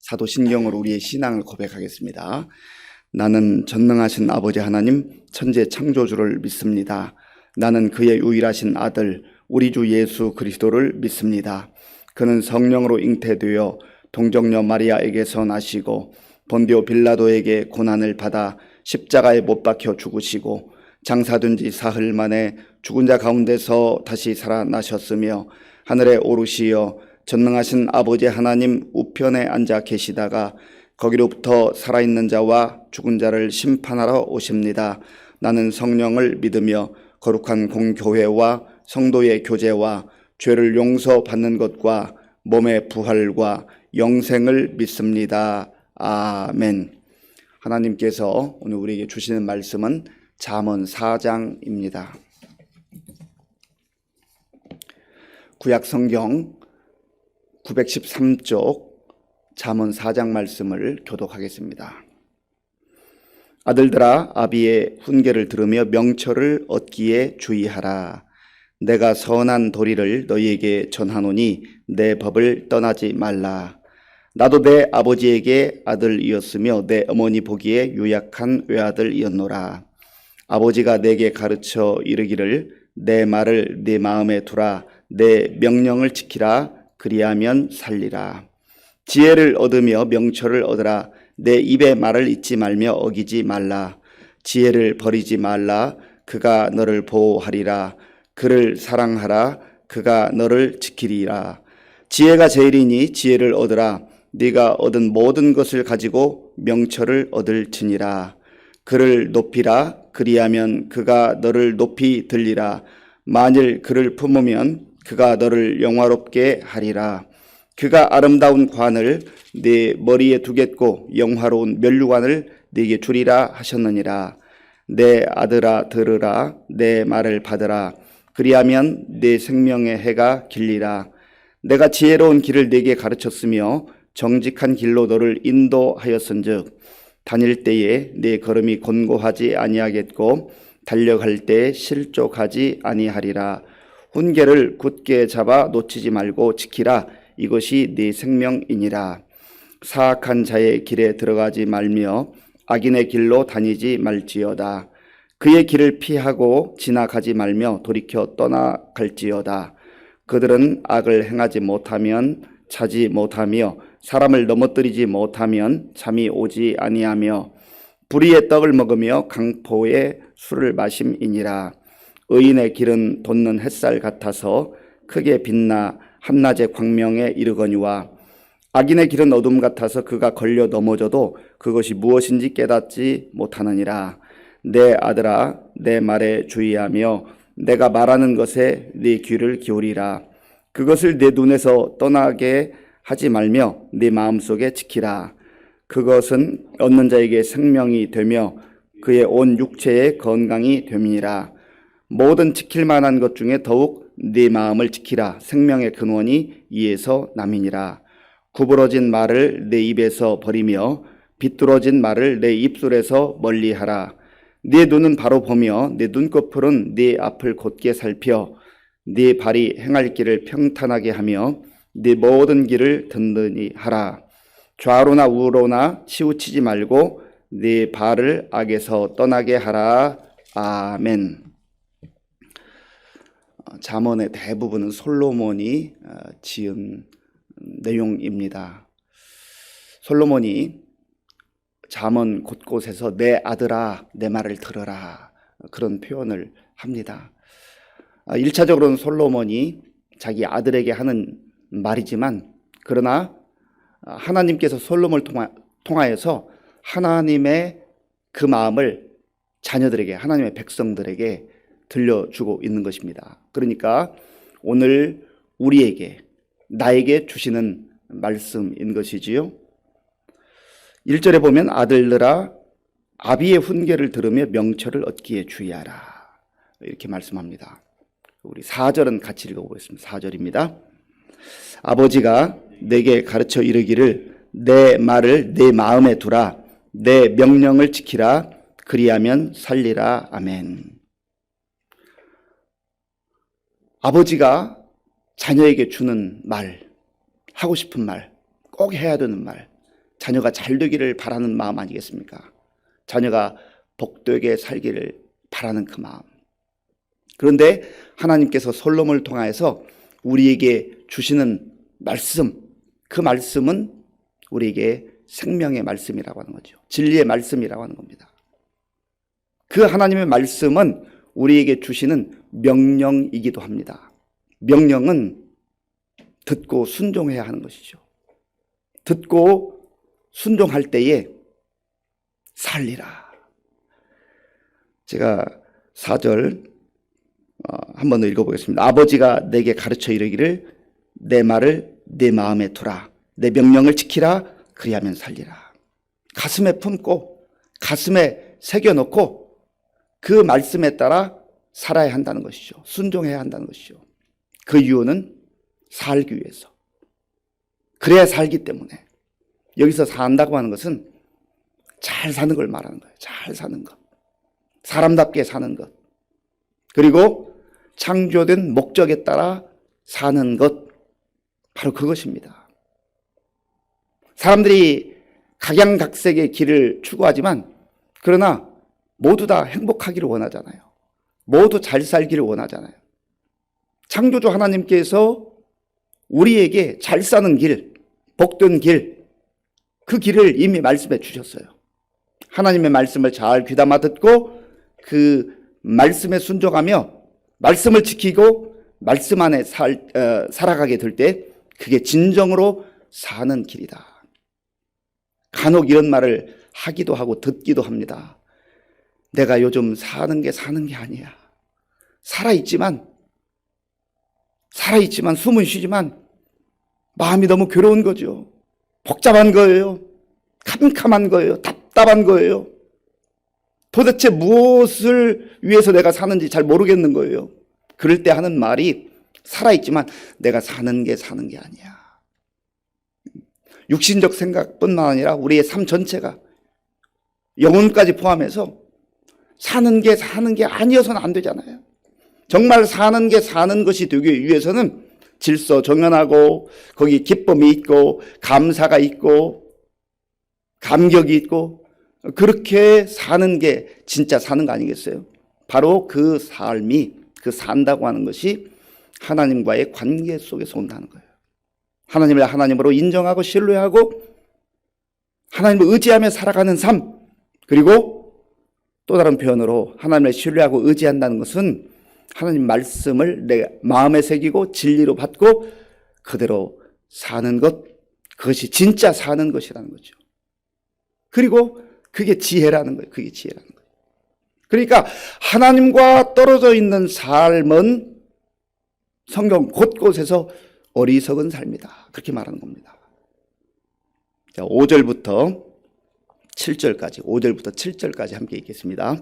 사도신경으로 우리의 신앙을 고백하겠습니다. 나는 전능하신 아버지 하나님 천재 창조주를 믿습니다. 나는 그의 유일하신 아들 우리 주 예수 그리스도를 믿습니다. 그는 성령으로 잉태되어 동정녀 마리아에게서 나시고 본디오 빌라도에게 고난을 받아 십자가에 못 박혀 죽으시고 장사된 지 사흘 만에 죽은 자 가운데서 다시 살아나셨으며 하늘에 오르시어 전능하신 아버지 하나님 우편에 앉아 계시다가 거기로부터 살아있는 자와 죽은 자를 심판하러 오십니다. 나는 성령을 믿으며 거룩한 공교회와 성도의 교제와 죄를 용서받는 것과 몸의 부활과 영생을 믿습니다. 아멘. 하나님께서 오늘 우리에게 주시는 말씀은 잠언 4장입니다. 구약 성경 913쪽 잠언 4장 말씀을 교독하겠습니다. 아들들아 아비의 훈계를 들으며 명철을 얻기에 주의하라. 내가 선한 도리를 너희에게 전하노니 내 법을 떠나지 말라. 나도 내 아버지에게 아들이었으며 내 어머니 보기에 유약한 외아들이었노라. 아버지가 내게 가르쳐 이르기를 내 말을 네 마음에 두라. 내 명령을 지키라. 그리하면 살리라. 지혜를 얻으며 명철을 얻으라. 내 입의 말을 잊지 말며 어기지 말라. 지혜를 버리지 말라. 그가 너를 보호하리라. 그를 사랑하라. 그가 너를 지키리라. 지혜가 제일이니 지혜를 얻으라. 네가 얻은 모든 것을 가지고 명철을 얻을지니라. 그를 높이라. 그리하면 그가 너를 높이 들리라. 만일 그를 품으면 그가 너를 영화롭게 하리라. 그가 아름다운 관을 네 머리에 두겠고 영화로운 면류관을 네게 주리라 하셨느니라. 내 아들아 들으라. 내 말을 받으라. 그리하면 네 생명의 해가 길리라. 내가 지혜로운 길을 네게 가르쳤으며 정직한 길로 너를 인도하였은즉 다닐 때에 네 걸음이 곤고하지 아니하겠고 달려갈 때에 실족하지 아니하리라. 훈계를 굳게 잡아 놓치지 말고 지키라. 이것이 네 생명이니라. 사악한 자의 길에 들어가지 말며 악인의 길로 다니지 말지어다. 그의 길을 피하고 지나가지 말며 돌이켜 떠나갈지어다. 그들은 악을 행하지 못하면 자지 못하며 사람을 넘어뜨리지 못하면 잠이 오지 아니하며 불의의 떡을 먹으며 강포의 술을 마심이니라. 의인의 길은 돋는 햇살 같아서 크게 빛나 한낮의 광명에 이르거니와 악인의 길은 어둠 같아서 그가 걸려 넘어져도 그것이 무엇인지 깨닫지 못하느니라. 내 아들아 내 말에 주의하며 내가 말하는 것에 네 귀를 기울이라. 그것을 내 눈에서 떠나게 하지 말며 네 마음속에 지키라. 그것은 얻는 자에게 생명이 되며 그의 온 육체의 건강이 됨이니라. 모든 지킬 만한 것 중에 더욱 네 마음을 지키라. 생명의 근원이 이에서 남이니라. 구부러진 말을 내 입에서 버리며 비뚤어진 말을 내 입술에서 멀리하라. 네 눈은 바로 보며 네 눈꺼풀은 네 앞을 곧게 살펴 네 발이 행할 길을 평탄하게 하며 네 모든 길을 든든히 하라. 좌로나 우로나 치우치지 말고 네 발을 악에서 떠나게 하라. 아멘. 잠언의 대부분은 솔로몬이 지은 내용입니다. 솔로몬이 잠언 곳곳에서 내 아들아 내 말을 들어라 그런 표현을 합니다. 1차적으로는 솔로몬이 자기 아들에게 하는 말이지만 그러나 하나님께서 솔로몬을 통하여서 하나님의 그 마음을 자녀들에게 하나님의 백성들에게 들려주고 있는 것입니다. 그러니까 오늘 우리에게 나에게 주시는 말씀인 것이지요. 1절에 보면 아들들아 아비의 훈계를 들으며 명철을 얻기에 주의하라 이렇게 말씀합니다. 우리 4절은 같이 읽어보겠습니다. 4절입니다. 아버지가 내게 가르쳐 이르기를 내 말을 내 마음에 두라. 내 명령을 지키라. 그리하면 살리라. 아멘. 아버지가 자녀에게 주는 말, 하고 싶은 말, 꼭 해야 되는 말, 자녀가 잘 되기를 바라는 마음 아니겠습니까? 자녀가 복되게 살기를 바라는 그 마음. 그런데 하나님께서 솔로몬을 통하여서 우리에게 주시는 말씀, 그 말씀은 우리에게 생명의 말씀이라고 하는 거죠. 진리의 말씀이라고 하는 겁니다. 그 하나님의 말씀은 우리에게 주시는 명령이기도 합니다. 명령은 듣고 순종해야 하는 것이죠. 듣고 순종할 때에 살리라. 제가 4절 한 번 더 읽어보겠습니다. 아버지가 내게 가르쳐 이르기를 내 말을 내 마음에 두라. 내 명령을 지키라. 그리하면 살리라. 가슴에 품고 가슴에 새겨놓고 그 말씀에 따라 살아야 한다는 것이죠. 순종해야 한다는 것이죠. 그 이유는 살기 위해서. 그래야 살기 때문에. 여기서 산다고 하는 것은 잘 사는 걸 말하는 거예요. 잘 사는 것. 사람답게 사는 것. 그리고 창조된 목적에 따라 사는 것. 바로 그것입니다. 사람들이 각양각색의 길을 추구하지만 그러나 모두 다 행복하기를 원하잖아요. 모두 잘 살기를 원하잖아요. 창조주 하나님께서 우리에게 잘 사는 길, 복된 길, 그 길을 이미 말씀해 주셨어요. 하나님의 말씀을 잘 귀담아 듣고 그 말씀에 순종하며 말씀을 지키고 말씀 안에 살아가게 될 때 그게 진정으로 사는 길이다. 간혹 이런 말을 하기도 하고 듣기도 합니다. 내가 요즘 사는 게 아니야. 살아있지만 숨은 쉬지만 마음이 너무 괴로운 거죠. 복잡한 거예요. 캄캄한 거예요. 답답한 거예요. 도대체 무엇을 위해서 내가 사는지 잘 모르겠는 거예요. 그럴 때 하는 말이 살아있지만 내가 사는 게 아니야. 육신적 생각뿐만 아니라 우리의 삶 전체가 영혼까지 포함해서 사는 게 아니어서는 안 되잖아요. 정말 사는 게 사는 것이 되기 위해서는 질서 정연하고 거기 기쁨이 있고 감사가 있고 감격이 있고 그렇게 사는 게 진짜 사는 거 아니겠어요? 바로 그 삶이 그 산다고 하는 것이 하나님과의 관계 속에서 온다는 거예요. 하나님을 하나님으로 인정하고 신뢰하고 하나님을 의지하며 살아가는 삶, 그리고 또 다른 표현으로 하나님을 신뢰하고 의지한다는 것은 하나님 말씀을 내 마음에 새기고 진리로 받고 그대로 사는 것, 그것이 진짜 사는 것이라는 거죠. 그리고 그게 지혜라는 거예요. 그게 지혜라는 거예요. 그러니까 하나님과 떨어져 있는 삶은 성경 곳곳에서 어리석은 삶이다. 그렇게 말하는 겁니다. 자, 5절부터 7절까지 함께 읽겠습니다.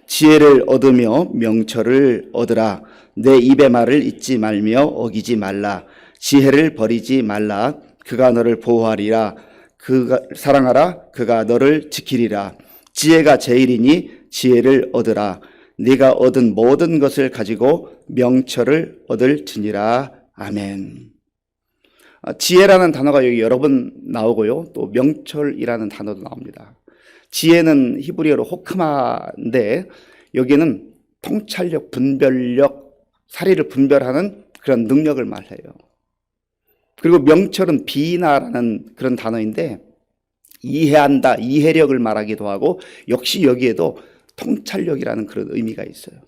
지혜를 얻으며 명철을 얻으라. 내 입의 말을 잊지 말며 어기지 말라. 지혜를 버리지 말라. 그가 너를 보호하리라. 그가 사랑하라. 그가 너를 지키리라. 지혜가 제일이니 지혜를 얻으라. 네가 얻은 모든 것을 가지고 명철을 얻을지니라. 아멘. 지혜라는 단어가 여기 여러 번 나오고요. 또 명철이라는 단어도 나옵니다. 지혜는 히브리어로 호크마인데 여기는 통찰력, 분별력, 사리를 분별하는 그런 능력을 말해요. 그리고 명철은 비나라는 그런 단어인데 이해한다, 이해력을 말하기도 하고 역시 여기에도 통찰력이라는 그런 의미가 있어요.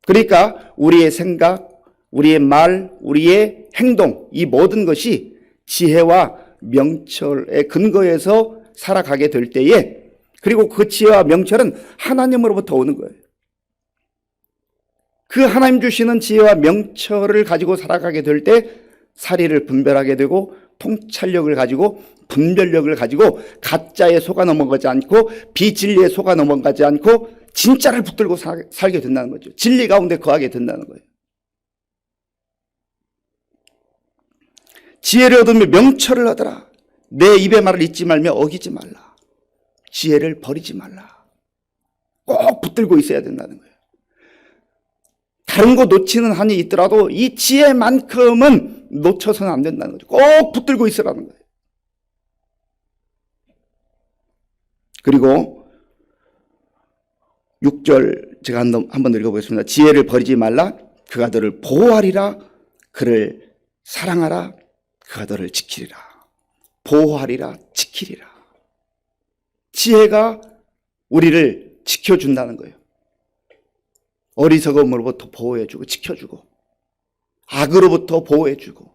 그러니까 우리의 생각, 우리의 말, 우리의 행동, 이 모든 것이 지혜와 명철의 근거에서 살아가게 될 때에, 그리고 그 지혜와 명철은 하나님으로부터 오는 거예요. 그 하나님 주시는 지혜와 명철을 가지고 살아가게 될 때 사리를 분별하게 되고 통찰력을 가지고 분별력을 가지고 가짜에 속아 넘어가지 않고 비진리에 속아 넘어가지 않고 진짜를 붙들고 살게 된다는 거죠. 진리 가운데 거하게 된다는 거예요. 지혜를 얻으며 명철을 얻으라. 내 입의 말을 잊지 말며 어기지 말라. 지혜를 버리지 말라. 꼭 붙들고 있어야 된다는 거예요. 다른 거 놓치는 한이 있더라도 이 지혜만큼은 놓쳐서는 안 된다는 거죠. 꼭 붙들고 있으라는 거예요. 그리고 6절 제가 한 번 더 읽어보겠습니다. 지혜를 버리지 말라. 그가 너를 보호하리라. 그를 사랑하라. 그가 너를 지키리라. 보호하리라. 지키리라. 지혜가 우리를 지켜준다는 거예요. 어리석음으로부터 보호해주고 지켜주고, 악으로부터 보호해주고,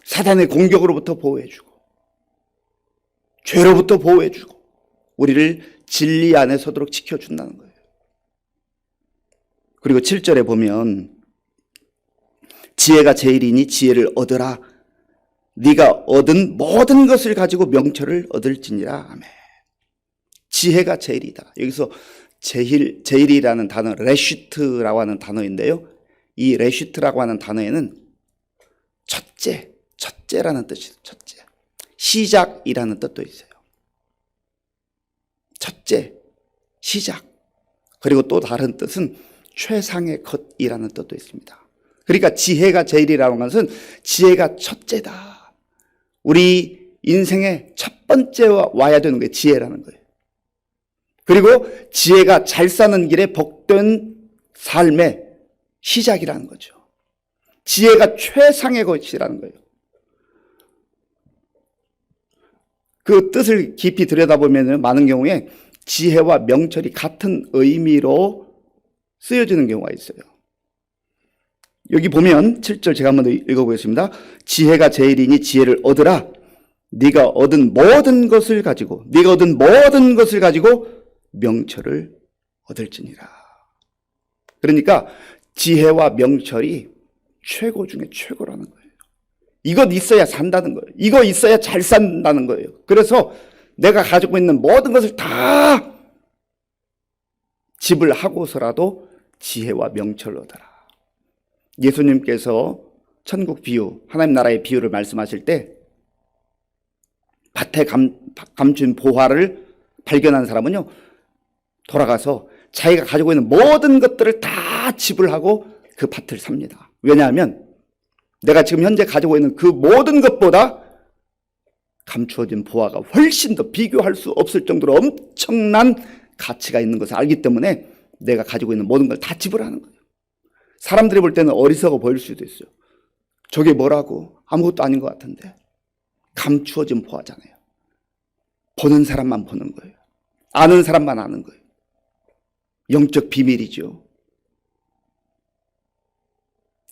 사단의 공격으로부터 보호해주고, 죄로부터 보호해주고, 우리를 진리 안에 서도록 지켜준다는 거예요. 그리고 7절에 보면 지혜가 제일이니 지혜를 얻으라. 네가 얻은 모든 것을 가지고 명철을 얻을지니라. 아멘. 지혜가 제일이다. 여기서 제일이라는 단어, 레슈트라고 하는 단어인데요. 이 레슈트라고 하는 단어에는 첫째라는 뜻이 있어요. 첫째. 시작이라는 뜻도 있어요. 첫째, 시작. 그리고 또 다른 뜻은 최상의 것이라는 뜻도 있습니다. 그러니까 지혜가 제일이라는 것은 지혜가 첫째다. 우리 인생의 첫 번째 와야 되는 게 지혜라는 거예요. 그리고 지혜가 잘 사는 길에 복된 삶의 시작이라는 거죠. 지혜가 최상의 것이라는 거예요. 그 뜻을 깊이 들여다보면 많은 경우에 지혜와 명철이 같은 의미로 쓰여지는 경우가 있어요. 여기 보면 7절 제가 한번 더 읽어보겠습니다. 지혜가 제일이니 지혜를 얻으라. 네가 얻은 모든 것을 가지고 명철을 얻을지니라. 그러니까 지혜와 명철이 최고 중에 최고라는 거예요. 이것 있어야 산다는 거예요. 이거 있어야 잘 산다는 거예요. 그래서 내가 가지고 있는 모든 것을 다 지불하고서라도 지혜와 명철을 얻어라. 예수님께서 천국 비유, 하나님 나라의 비유를 말씀하실 때 밭에 감춘 보화를 발견한 사람은요, 돌아가서 자기가 가지고 있는 모든 것들을 다 지불하고 그 밭을 삽니다. 왜냐하면 내가 지금 현재 가지고 있는 그 모든 것보다 감추어진 보화가 훨씬 더 비교할 수 없을 정도로 엄청난 가치가 있는 것을 알기 때문에 내가 가지고 있는 모든 걸 다 지불하는 거예요. 사람들이 볼 때는 어리석어 보일 수도 있어요. 저게 뭐라고? 아무것도 아닌 것 같은데. 감추어진 보화잖아요. 보는 사람만 보는 거예요. 아는 사람만 아는 거예요. 영적 비밀이죠.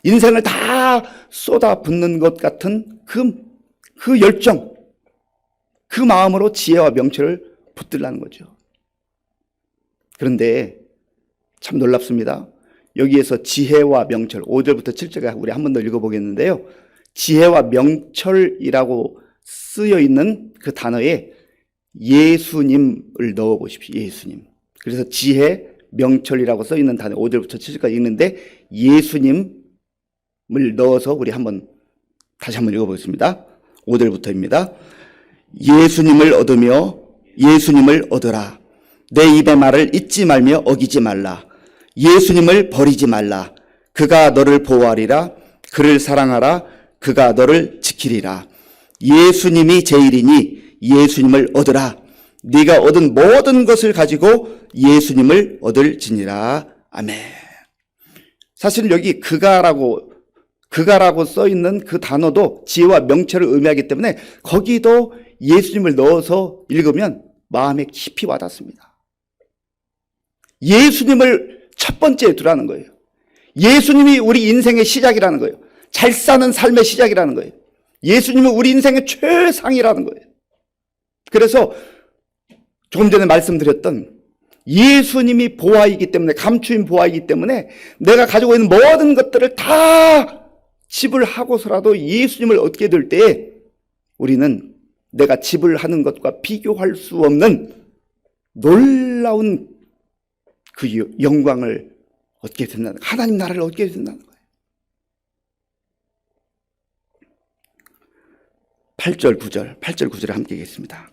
인생을 다 쏟아붓는 것 같은 그 열정, 그 마음으로 지혜와 명철을 붙들라는 거죠. 그런데 참 놀랍습니다. 여기에서 지혜와 명철, 5절부터 7절까지 우리 한 번 더 읽어보겠는데요. 지혜와 명철이라고 쓰여 있는 그 단어에 예수님을 넣어 보십시오. 예수님. 그래서 지혜, 명철이라고 써 있는 단어 5절부터 7절까지 읽는데 예수님을 넣어서 우리 다시 한번 읽어보겠습니다. 5절부터입니다. 예수님을 얻으며 예수님을 얻으라. 내 입의 말을 잊지 말며 어기지 말라. 예수님을 버리지 말라. 그가 너를 보호하리라. 그를 사랑하라. 그가 너를 지키리라. 예수님이 제일이니 예수님을 얻으라. 네가 얻은 모든 것을 가지고 예수님을 얻을지니라. 아멘. 사실 여기 그가라고 써 있는 그 단어도 지혜와 명철을 의미하기 때문에 거기도 예수님을 넣어서 읽으면 마음에 깊이 와닿습니다. 예수님을 첫 번째에 두라는 거예요. 예수님이 우리 인생의 시작이라는 거예요. 잘 사는 삶의 시작이라는 거예요. 예수님은 우리 인생의 최상이라는 거예요. 그래서 조금 전에 말씀드렸던 예수님이 보화이기 때문에, 감추인 보화이기 때문에 내가 가지고 있는 모든 것들을 다 지불하고서라도 예수님을 얻게 될 때에 우리는 내가 지불하는 것과 비교할 수 없는 놀라운 그 영광을 얻게 된다는, 하나님 나라를 얻게 된다는 거예요. 8절 9절을 함께 읽겠습니다.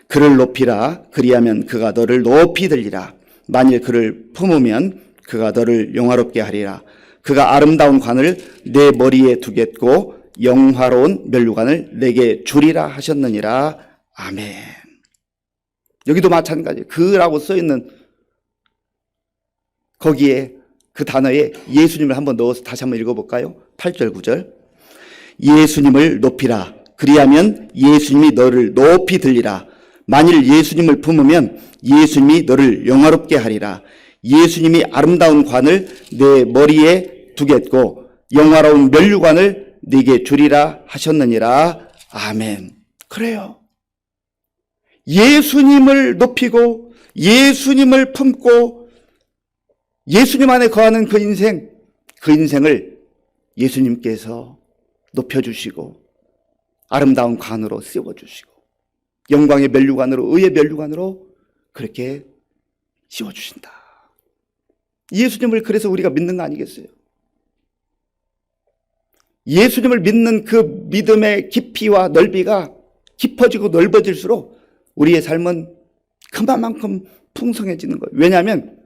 그를 높이라. 그리하면 그가 너를 높이 들리라. 만일 그를 품으면 그가 너를 영화롭게 하리라. 그가 아름다운 관을 내 머리에 두겠고 영화로운 면류관을 내게 주리라 하셨느니라. 아멘. 여기도 마찬가지예요. 그라고 써있는 거기에 그 단어에 예수님을 한번 넣어서 다시 한번 읽어볼까요? 8절 9절. 예수님을 높이라. 그리하면 예수님이 너를 높이 들리라. 만일 예수님을 품으면 예수님이 너를 영화롭게 하리라. 예수님이 아름다운 관을 내 머리에 두겠고 영화로운 면류관을 네게 주리라 하셨느니라. 아멘. 그래요. 예수님을 높이고 예수님을 품고 예수님 안에 거하는 그 인생을 예수님께서 높여주시고 아름다운 관으로 씌워주시고 영광의 면류관으로, 의의 면류관으로 그렇게 씌워주신다. 예수님을 그래서 우리가 믿는 거 아니겠어요? 예수님을 믿는 그 믿음의 깊이와 넓이가 깊어지고 넓어질수록 우리의 삶은 그만큼 풍성해지는 거예요. 왜냐하면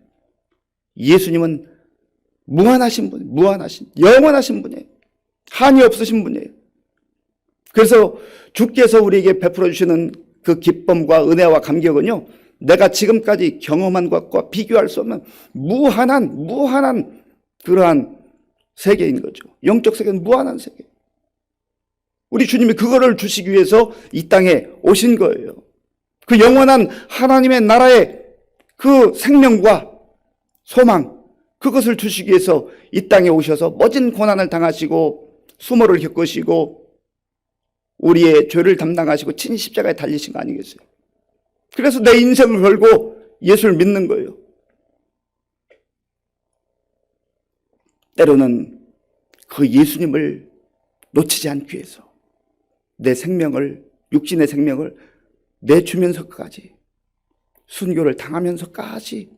예수님은 무한하신 분, 영원하신 분이에요. 한이 없으신 분이에요. 그래서 주께서 우리에게 베풀어 주시는 그 기쁨과 은혜와 감격은요, 내가 지금까지 경험한 것과 비교할 수 없는 무한한 그러한 세계인 거죠. 영적 세계는 무한한 세계. 우리 주님이 그거를 주시기 위해서 이 땅에 오신 거예요. 그 영원한 하나님의 나라의 그 생명과 소망, 그것을 주시기 위해서 이 땅에 오셔서 모진 고난을 당하시고 수모를 겪으시고 우리의 죄를 담당하시고 친 십자가에 달리신 거 아니겠어요? 그래서 내 인생을 걸고 예수를 믿는 거예요. 때로는 그 예수님을 놓치지 않기 위해서 내 생명을, 육신의 생명을 내주면서까지, 순교를 당하면서까지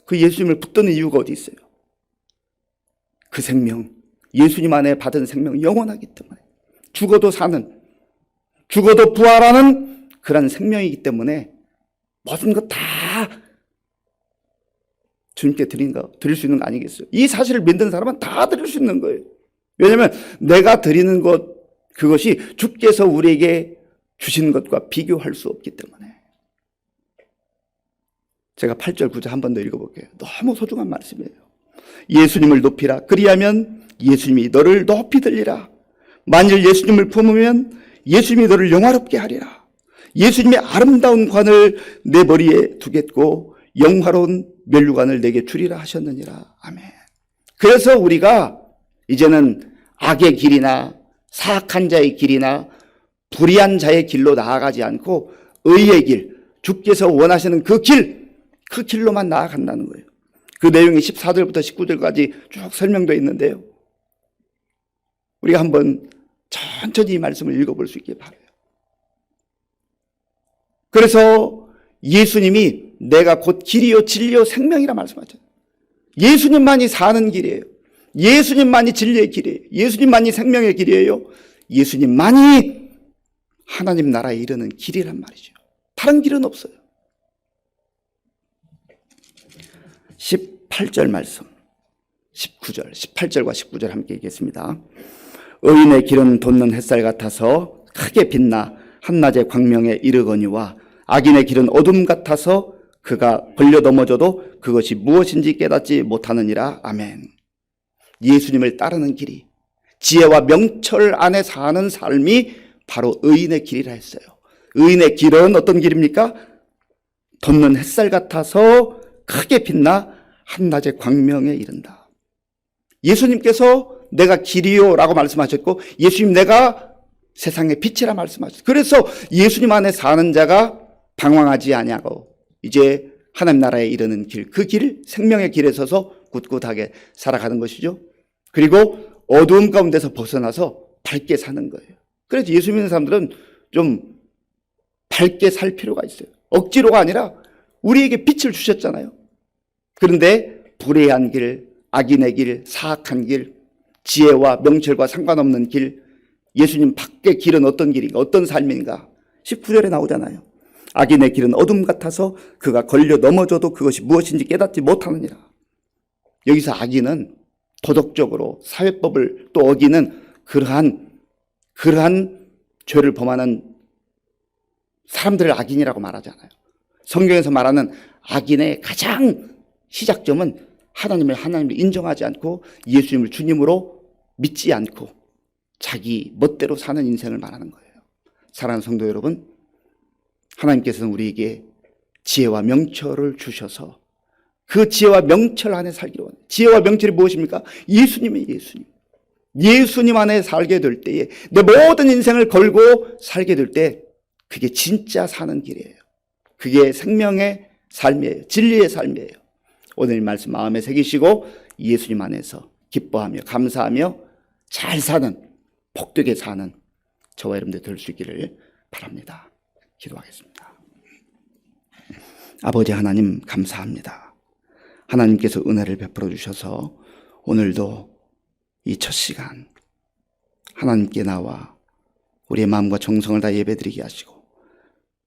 그 예수님을 붙드는 이유가 어디 있어요? 그 생명, 예수님 안에 받은 생명은 영원하기 때문에, 죽어도 사는, 죽어도 부활하는 그런 생명이기 때문에 모든 것 다 주님께 드릴 수 있는 거 아니겠어요? 이 사실을 믿는 사람은 다 드릴 수 있는 거예요. 왜냐하면 내가 드리는 것, 그것이 주께서 우리에게 주신 것과 비교할 수 없기 때문에. 제가 8절 9절 한 번 더 읽어볼게요. 너무 소중한 말씀이에요. 예수님을 높이라. 그리하면 예수님이 너를 높이 들리라. 만일 예수님을 품으면 예수님이 너를 영화롭게 하리라. 예수님의 아름다운 관을 내 머리에 두겠고 영화로운 면류관을 내게 주리라 하셨느니라. 아멘. 그래서 우리가 이제는 악의 길이나 사악한 자의 길이나 불의한 자의 길로 나아가지 않고 의의 길, 주께서 원하시는 그 길로만 나아간다는 거예요. 그 내용이 14절부터 19절까지 쭉 설명되어 있는데요. 우리가 한번 천천히 이 말씀을 읽어볼 수 있게 바라요. 그래서 예수님이 내가 곧 길이요 진리요 생명이라 말씀하셨어요. 예수님만이 사는 길이에요. 예수님만이 진리의 길이에요. 예수님만이 생명의 길이에요. 예수님만이 하나님 나라에 이르는 길이란 말이죠. 다른 길은 없어요. 18절 말씀, 19절, 18절과 19절 함께 읽겠습니다. 의인의 길은 돋는 햇살 같아서 크게 빛나 한낮의 광명에 이르거니와 악인의 길은 어둠 같아서 그가 걸려 넘어져도 그것이 무엇인지 깨닫지 못하느니라. 아멘. 예수님을 따르는 길이, 지혜와 명철 안에 사는 삶이 바로 의인의 길이라 했어요. 의인의 길은 어떤 길입니까? 돋는 햇살 같아서 크게 빛나 한낮의 광명에 이른다. 예수님께서 내가 길이요 라고 말씀하셨고, 예수님 내가 세상의 빛이라 말씀하셨어요. 그래서 예수님 안에 사는 자가 방황하지 아니하고 이제 하나님 나라에 이르는 길, 그 길, 생명의 길에 서서 굳굳하게 살아가는 것이죠. 그리고 어두움 가운데서 벗어나서 밝게 사는 거예요. 그래서 예수 믿는 사람들은 좀 밝게 살 필요가 있어요. 억지로가 아니라 우리에게 빛을 주셨잖아요. 그런데 불의한 길, 악인의 길, 사악한 길, 지혜와 명철과 상관없는 길, 예수님 밖의 길은 어떤 길인가, 어떤 삶인가? 19절에 나오잖아요. 악인의 길은 어둠 같아서 그가 걸려 넘어져도 그것이 무엇인지 깨닫지 못하느니라. 여기서 악인은 도덕적으로 사회법을 또 어기는 그러한 죄를 범하는 사람들을 악인이라고 말하잖아요. 성경에서 말하는 악인의 가장 시작점은 하나님을 인정하지 않고 예수님을 주님으로 믿지 않고 자기 멋대로 사는 인생을 말하는 거예요. 사랑하는 성도 여러분, 하나님께서는 우리에게 지혜와 명철을 주셔서 그 지혜와 명철 안에 살기로 합니다. 지혜와 명철이 무엇입니까? 예수님이에요. 예수님 안에 살게 될 때에 내 모든 인생을 걸고 살게 될 때 그게 진짜 사는 길이에요. 그게 생명의 삶이에요. 진리의 삶이에요. 오늘 말씀 마음에 새기시고 예수님 안에서 기뻐하며 감사하며 잘 사는, 복되게 사는 저와 여러분들 될 수 있기를 바랍니다. 기도하겠습니다. 아버지 하나님 감사합니다. 하나님께서 은혜를 베풀어 주셔서 오늘도 이 첫 시간 하나님께 나와 우리의 마음과 정성을 다 예배드리게 하시고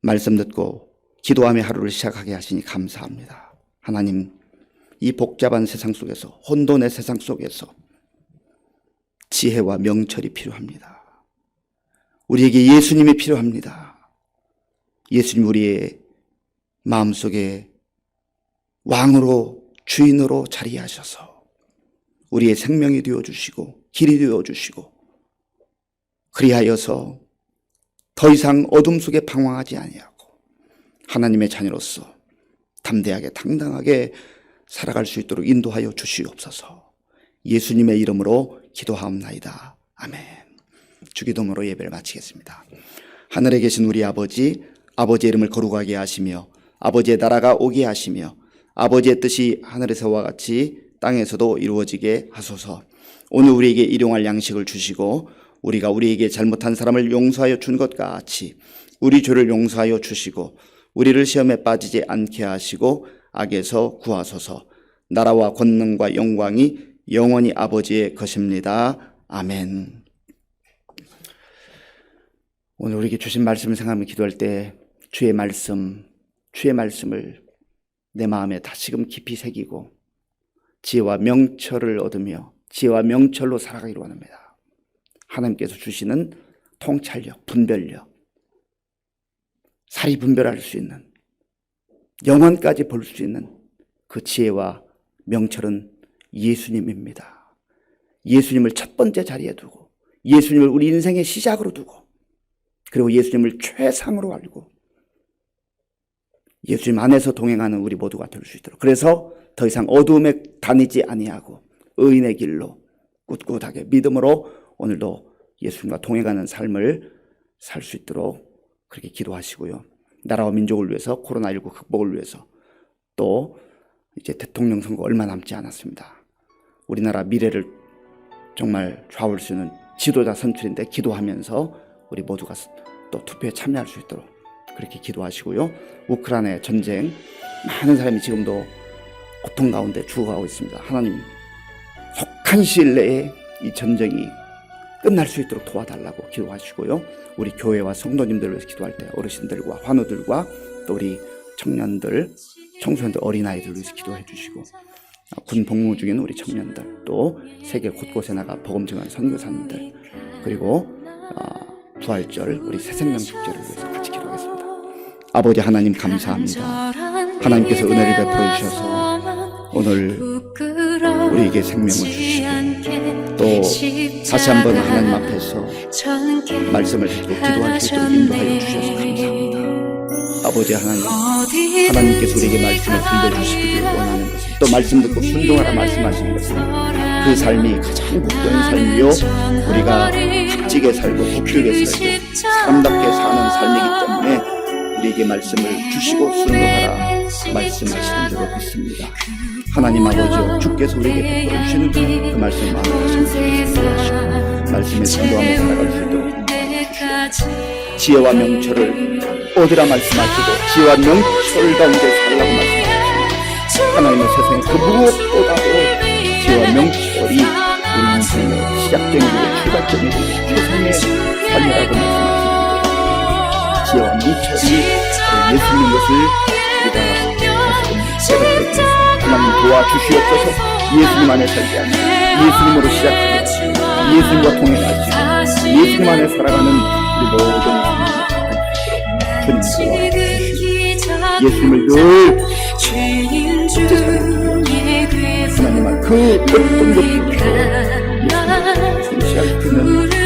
말씀 듣고 기도하며 하루를 시작하게 하시니 감사합니다. 하나님, 이 복잡한 세상 속에서, 혼돈의 세상 속에서 지혜와 명철이 필요합니다. 우리에게 예수님이 필요합니다. 예수님 우리의 마음속에 왕으로, 주인으로 자리하셔서 우리의 생명이 되어주시고 길이 되어주시고 그리하여서 더 이상 어둠 속에 방황하지 아니하고 하나님의 자녀로서 담대하게 당당하게 살아갈 수 있도록 인도하여 주시옵소서. 예수님의 이름으로 기도하옵나이다. 아멘. 주기도문으로 예배를 마치겠습니다. 하늘에 계신 우리 아버지, 아버지의 이름을 거룩하게 하시며 아버지의 나라가 오게 하시며 아버지의 뜻이 하늘에서와 같이 땅에서도 이루어지게 하소서. 오늘 우리에게 일용할 양식을 주시고 우리가 우리에게 잘못한 사람을 용서하여 준 것 같이 우리 죄를 용서하여 주시고 우리를 시험에 빠지지 않게 하시고 악에서 구하소서. 나라와 권능과 영광이 영원히 아버지의 것입니다. 아멘. 오늘 우리에게 주신 말씀을 생각하며 기도할 때 주의 말씀을 내 마음에 다시금 깊이 새기고 지혜와 명철을 얻으며 지혜와 명철로 살아가기로 합니다. 하나님께서 주시는 통찰력, 분별력, 사리 분별할 수 있는, 영원까지 볼 수 있는 그 지혜와 명철은 예수님입니다. 예수님을 첫 번째 자리에 두고 예수님을 우리 인생의 시작으로 두고 그리고 예수님을 최상으로 알고 예수님 안에서 동행하는 우리 모두가 될 수 있도록, 그래서 더 이상 어두움에 다니지 아니하고 의인의 길로 꿋꿋하게 믿음으로 오늘도 예수님과 동행하는 삶을 살 수 있도록 그렇게 기도하시고요. 나라와 민족을 위해서, 코로나19 극복을 위해서, 또 이제 대통령 선거 얼마 남지 않았습니다. 우리나라 미래를 정말 좌우할 수 있는 지도자 선출인데 기도하면서 우리 모두가 또 투표에 참여할 수 있도록 그렇게 기도하시고요. 우크라이나 전쟁, 많은 사람이 지금도 고통 가운데 죽어가고 있습니다. 하나님, 속한 시일 내에 이 전쟁이 끝날 수 있도록 도와달라고 기도하시고요. 우리 교회와 성도님들을 위해서 기도할 때 어르신들과 환우들과 또 우리 청년들, 청소년들, 어린아이들을 위해서 기도해 주시고, 군 복무 중인 우리 청년들, 또 세계 곳곳에 나가 복음 증언하는 선교사님들, 그리고 부활절, 우리 새생명 축제를 위해서 같이 기도하겠습니다. 아버지 하나님 감사합니다. 하나님께서 은혜를 베풀어 주셔서 오늘 우리에게 생명을 주시고 또 다시 한번 하나님 앞에서 말씀을 듣고 기도할 수 있도록 인도하여 주셔서 감사합니다. 아버지 하나님께서 우리에게 말씀을 들려주시기를 원하는 것은, 또 말씀 듣고 순종하라 말씀하시는 것은 그 삶이 가장 복된 삶이요, 우리가 값지게 살고 복되게 살고 사람답게 사는 삶이기 때문에 우리에게 말씀을 주시고 순종하라 말씀하시는 줄로 믿습니다. 하나님 아버지여, 주께서 우리에게 베풀어 주시는 그 말씀 마음에 하시고 말씀에 순종하며 살아갈 수 있도록 주시고, 지혜와 명철을 얻으라 말씀하시고 지혜와 명철 가운데 살라고 말씀하십니다. 하나님의 세상에 그 무엇보다도 지혜와 명철이 우리 인생의 시작점이고 출발점이고 최선의 삶이라고 말씀하십니다. 지혜와 명철이 예수님 것을 우리가 깨닫게 하나님 도와주시옵소서. 예수님 안에 살게 하시고 예수님으로 시작하게 하시고 예수님과 동행하시고 예수님 안에 살아가는 우리 모든 주님 도와주시옵소서. 예수님을 늘 죄인 중에 하나님아 그 어떤 것도 불시할 수 있는